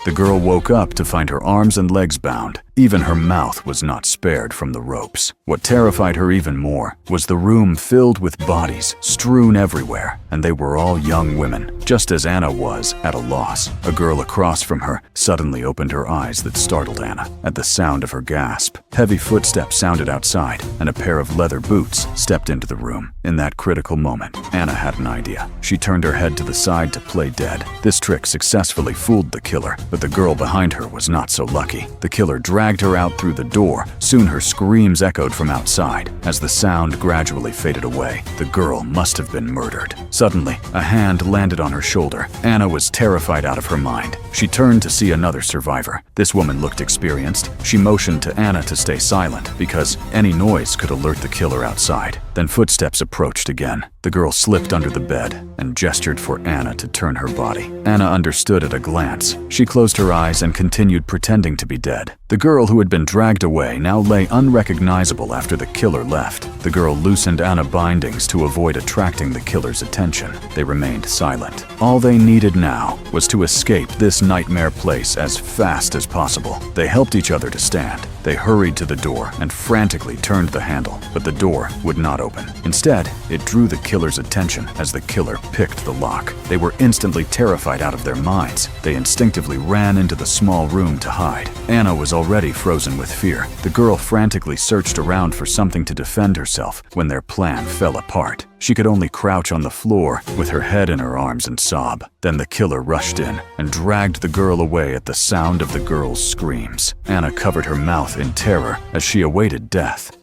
The girl woke up to find her arms and legs bound. Even her mouth was not spared from the ropes. What terrified her even more was the room filled with bodies strewn everywhere, and they were all young women, just as Anna was at a loss. A girl across from her suddenly opened her eyes that startled Anna at the sound of her gasp. Heavy footsteps sounded outside, and a pair of leather boots stepped into the room. In that critical moment, Anna had an idea. She turned her head to the side to play dead. This trick successfully fooled the killer, but the girl behind her was not so lucky. The killer dragged her out through the door. Soon her screams echoed from outside. As the sound gradually faded away, the girl must have been murdered. Suddenly, a hand landed on her shoulder. Anna was terrified out of her mind. She turned to see another survivor. This woman looked experienced. She motioned to Anna to stay silent because any noise could alert the killer outside. Then footsteps approached again. The girl slipped under the bed and gestured for Anna to turn her body. Anna understood at a glance. She closed her eyes and continued pretending to be dead. The girl who had been dragged away now lay unrecognizable after the killer left. The girl loosened Anna bindings to avoid attracting the killer's attention. They remained silent. All they needed now was to escape this nightmare place as fast as possible. They helped each other to stand. They hurried to the door and frantically turned the handle, but the door would not open. Instead, it drew the killer's attention as the killer picked the lock. They were instantly terrified out of their minds. They instinctively ran into the small room to hide. Anna was already frozen with fear. The girl frantically searched around for something to defend herself when their plan fell apart. She could only crouch on the floor with her head in her arms and sob. Then the killer rushed in and dragged the girl away at the sound of the girl's screams. Anna covered her mouth in terror as she awaited death.